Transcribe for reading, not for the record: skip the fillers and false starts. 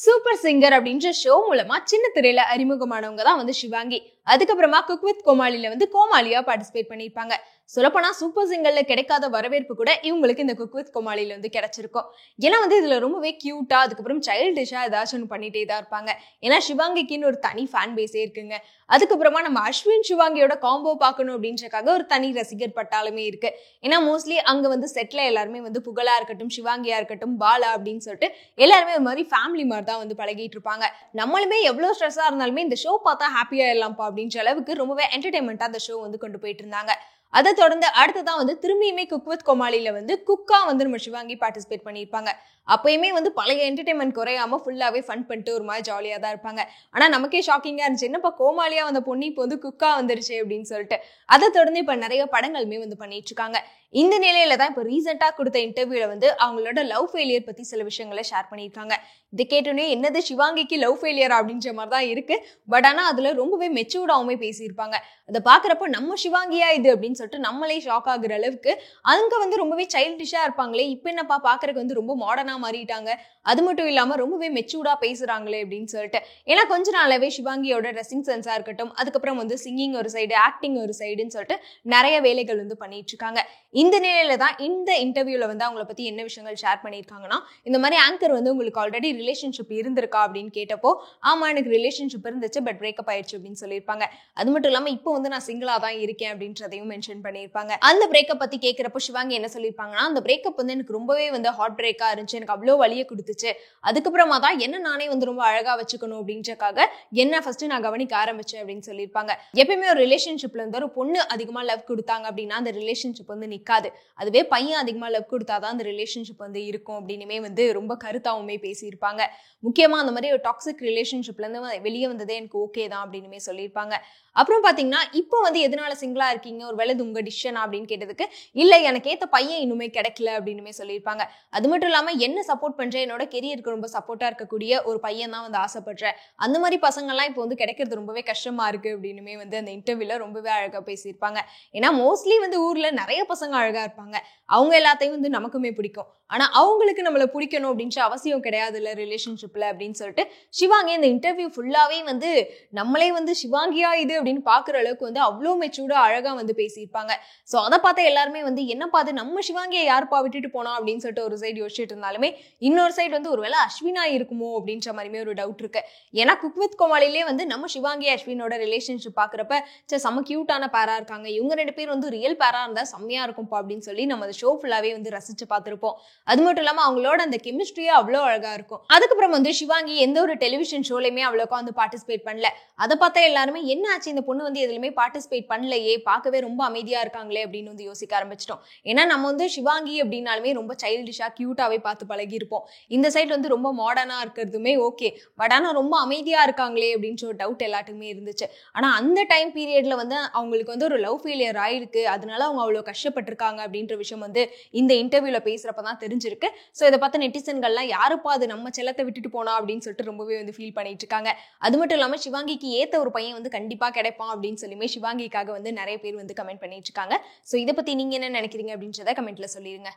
Super singer அப்படின்ற show மூலமா சின்ன திரையில அறிமுகமானவங்க தான் வந்து சிவாங்கி. அதுக்கப்புறமா குக் வித் கோமாளில வந்து கோமாளியா பார்ட்டிசிபேட் பண்ணிருப்பாங்க. சொல்லப்போனா சூப்பர் சிங்கர்ல கிடைக்காத வரவேற்பு கூட இவங்களுக்கு இந்த குக் வித் கோமாளில வந்து கிடைச்சிருக்கும். ஏன்னா வந்து இதுல ரொம்பவே கியூட்டா அதுக்கப்புறம் சைல்டிஷா ஏதாச்சும் ஒன்று பண்ணிட்டே தான் இருப்பாங்க. ஏன்னா சிவாங்கிக்குன்னு ஒரு தனி ஃபேன் பேஸே இருக்குங்க. அதுக்கப்புறமா நம்ம அஸ்வின் சிவாங்கியோட காம்போ பார்க்கணும் அப்படின்றக்காக ஒரு தனி ரசிகர் பட்டாலுமே இருக்கு. ஏன்னா மோஸ்ட்லி அங்க வந்து செட்ல எல்லாருமே வந்து புகழா இருக்கட்டும், சிவாங்கியா இருக்கட்டும், பாலா அப்படின்னு சொல்லிட்டு எல்லாருமே ஒரு மாதிரி ஃபேமிலி மாதிரி தான் வந்து பழகிட்டு இருப்பாங்க. நம்மளுமே எவ்வளவு ஸ்ட்ரெஸ்ஸா இருந்தாலுமே இந்த ஷோ பார்த்தா ஹாப்பியா இல்லாம்ப்பா அப்படின்ற அளவுக்கு ரொம்பவே என்டர்டைன்மெண்டா அந்த ஷோ வந்து கொண்டு போயிட்டு இருந்தாங்க. அதை தொடர்ந்து அடுத்ததான் வந்து திரும்பியுமே குக் வித் கோமாளில வந்து குக்கா வந்து நம்ம சிவாங்கி பார்ட்டிசிபேட் பண்ணியிருப்பாங்க. அப்பயுமே வந்து பழைய என்டர்டைன்மெண்ட் குறையாம ஃபுல்லாவே ஃபன் பண்ணிட்டு ஒரு மாதிரி ஜாலியா தான் இருப்பாங்க. ஆனா நமக்கே ஷாக்கிங்கா இருந்துச்சு, என்னப்பா கோமாளியா வந்த பொண்ணு இப்போ வந்து குக்கா வந்துருச்சு அப்படின்னு சொல்லிட்டு. அதை தொடர்ந்து இப்ப நிறைய படங்களுமே வந்து பண்ணிட்டு இருக்காங்க. இந்த நிலையில தான் இப்போ ரீசெண்டா கொடுத்த இன்டர்வியூல வந்து அவங்களோட லவ் ஃபெயிலியர் பத்தி சில விஷயங்களை ஷேர் பண்ணியிருக்காங்க. இதை கேட்டோன்னே என்னது சிவாங்கிக்கு லவ் ஃபெயிலியர் அப்படின்ற மாதிரி தான் இருக்கு. பட் ஆனா அதுல ரொம்பவே மெச்சூர்டாவுமே பேசியிருப்பாங்க. அதை பாக்குறப்ப நம்ம சிவாங்கியா இது அப்படின்னு சொல்லிட்டு நம்மளே ஷாக் ஆகுற அளவுக்கு அங்க வந்து ரொம்பவே சைல்டிஷா இருப்பாங்களே, இப்ப என்னப்பா பாக்குறதுக்கு வந்து ரொம்ப மாடர்னா மாறிட்டாங்க, அது மட்டும் இல்லாம ரொம்பவே மெச்சூர்டா பேசுறாங்களே அப்படின்னு சொல்லிட்டு. ஏன்னா கொஞ்ச நாளாவே சிவாங்கியோட ட்ரெஸ்ஸிங் சென்ஸா இருக்கட்டும், அதுக்கப்புறம் வந்து சிங்கிங் ஒரு சைடு, ஆக்டிங் ஒரு சைடுன்னு சொல்லிட்டு நிறைய வேலைகள் வந்து பண்ணிட்டு இருக்காங்க. இந்த நிலையில தான் இந்த இன்டர்வியூல வந்து அவங்கள பத்தி என்ன விஷயங்கள் ஷேர் பண்ணியிருக்காங்கன்னா, இந்த மாதிரி ஆங்கர் வந்து உங்களுக்கு ஆல்ரெடி ரிலேஷன்ஷிப் இருந்திருக்கா அப்படின்னு கேட்டப்போ, ஆமா எனக்கு ரிலேஷன்ஷிப் இருந்துச்சு பட் பிரேக்கப் ஆயிடுச்சு அப்படின்னு சொல்லியிருப்பாங்க. அது மட்டும் இல்லாம இப்போ வந்து நான் சிங்கிளா தான் இருக்கேன் அப்படின்றதையும் மென்ஷன் பண்ணியிருப்பாங்க. அந்த பிரேக்கப் பத்தி கேட்கிறப்போ சிவாங்கி என்ன சொல்லியிருப்பாங்கன்னா, அந்த பிரேக்கப் வந்து எனக்கு ரொம்பவே வந்து ஹார்ட் பிரேக்கா இருந்துச்சு, எனக்கு அவ்வளோ வலியை கொடுத்துச்சு. அதுக்கப்புறமா தான் என்ன நானே வந்து ரொம்ப அழகா வச்சுக்கணும் அப்படின்றக்காக என்ன ஃபர்ஸ்ட் நான் கவனிக்க ஆரம்பிச்சேன் அப்படின்னு சொல்லியிருப்பாங்க. எப்பயுமே ஒரு ரிலேஷன்ஷிப்ல இருந்து ஒரு பொண்ணு அதிகமா லவ் கொடுத்தாங்க அப்படின்னா அந்த ரிலேஷன்ஷிப் வந்து நிக்காது. அதுவே பையன் அதிகமா லவ் கொடுத்தாதான் அந்த ரிலேஷன்ஷிப் வந்து இருக்கும் அப்படின்னுமே வந்து ரொம்ப கருத்தாவுமே பேசியிருப்பாங்க. முக்கியமா அந்த மாதிரி ஒரு டாக்ஸிக் ரிலேஷன்ஷிப்ல இருந்து வெளியே வந்ததே எனக்கு ஓகே தான் அப்படின்னுமே சொல்லியிருப்பாங்க. அப்புறம் பாத்தீங்கன்னா இப்போ வந்து எதனால சிங்கிளா இருக்கீங்க, ஒரு வேலை உங்க டிசிஷன் அப்படின்னு கேட்டதுக்கு, இல்ல எனக்கு ஏத்த பையன் இன்னுமே கிடைக்கல அப்படின்னுமே சொல்லியிருப்பாங்க. அது மட்டும் இல்லாம என்ன சப்போர்ட் பண்றேன், என்னோட கெரியருக்கு ரொம்ப சப்போர்ட்டா இருக்கக்கூடிய ஒரு பையன் தான் வந்து ஆசைப்படுறேன். அந்த மாதிரி பசங்க எல்லாம் இப்போ வந்து கிடைக்கிறது ரொம்பவே கஷ்டமா இருக்கு அப்படின்னுமே வந்து அந்த இன்டர்வியூல ரொம்பவே அழகா பேசியிருப்பாங்க. ஏன்னா மோஸ்ட்லி வந்து ஊர்ல நிறைய பசங்க அழகா இருப்பாங்க, அவங்க எல்லாத்தையும் வந்து நமக்குமே பிடிக்கும். ஆனா அவங்களுக்கு நம்மள பிடிக்கணும் அப்படின்ற அவசியம் கிடையாது இல்ல ரிலேஷன்ஷிப்ல அப்படின்னு சொல்லிட்டு சிவாங்கி இந்த இன்டர்வியூ ஃபுல்லாவே வந்து நம்மளே வந்து சிவாங்கியா இது அப்படின்னு பாக்குற அளவுக்கு வந்து அவ்வளோ மெச்சூர்டா அழகா வந்து பேசியிருப்பாங்க. சோ அதை பார்த்த எல்லாருமே வந்து என்னப்பா அது நம்ம சிவாங்கியை யாருப்பா விட்டுட்டு போனா அப்படின்னு சொல்லிட்டு ஒரு சைடு யோசிச்சுட்டு இருந்தாலுமே, இன்னொரு சைடு வந்து ஒருவேளை அஸ்வினா இருக்குமோ அப்படின்ற மாதிரியுமே ஒரு டவுட் இருக்கு. ஏன்னா குக் வித் கோமாளிலே வந்து நம்ம சிவாங்கி அஸ்வினோட ரிலேஷன்ஷிப் பாக்குறப்ப செம்ம கியூட்டான பேரா இருக்காங்க, இவங்க ரெண்டு பேர் வந்து ரியல் பேரா இருந்தா செம்மையா இருக்கும்பா அப்படின்னு சொல்லி நம்ம அந்த ஷோ ஃபுல்லாவே வந்து ரசிச்சு பார்த்திருப்போம். அது மட்டும் இல்லாம அவங்களோட அந்த கெமிஸ்ட்ரியா அவ்வளோ அழகா இருக்கும். அதுக்கப்புறம் வந்து சிவாங்கி எந்த ஒரு டெலிவிஷன் ஷோலையுமே அவ்வளோக்கா வந்து பார்ட்டிசிபேட் பண்ணல. அதை பார்த்தா எல்லாருமே என்ன ஆச்சு இந்த பொண்ணு வந்து எதுலையுமே பார்ட்டிசிபேட் பண்ணலையே, பார்க்கவே ரொம்ப அமைதியா இருக்காங்களே அப்படின்னு வந்து யோசிக்க ஆரம்பிச்சிட்டோம். ஏன்னா நம்ம வந்து சிவாங்கி அப்படின்னாலுமே ரொம்ப சைல்டிஷா கியூட்டாவே பார்த்து பழகி இருப்போம். இந்த சைடு வந்து ரொம்ப மாடர்னா இருக்கிறதுமே ஓகே, பட் ஆனா ரொம்ப அமைதியா இருக்காங்களே அப்படின்ற ஒரு டவுட் எல்லாத்துக்குமே இருந்துச்சு. ஆனா அந்த டைம் பீரியட்ல வந்து அவங்களுக்கு வந்து ஒரு லவ் ஃபெயிலியர் ஆயிருக்கு, அதனால அவங்க அவ்வளோ கஷ்டப்பட்டிருக்காங்க அப்படின்ற விஷயம் வந்து இந்த இன்டர்வியூல பேசுறப்பதான் தெரிஞ்சிருக்கு. சோ இதை பார்த்த நெட்டிசன்கள்லாம் யாருப்பா அது நம்ம செல்லத்தை விட்டுட்டு போனா அப்படின்னு சொல்லிட்டு ரொம்பவே வந்து ஃபீல் பண்ணிட்டு இருக்காங்க. அது மட்டும் இல்லாம சிவாங்கிக்கு ஏத்த ஒரு பையன் வந்து கண்டிப்பா கிடைப்பான் அப்படின்னு சொல்லியுமே சிவாங்கிக்காக வந்து நிறைய பேர் வந்து கமெண்ட் பண்ணிட்டு இருக்காங்க. சோ இதை பத்தி நீங்க என்ன நினைக்கிறீங்க அப்படின்றத கமெண்ட்ல சொல்லிருங்க.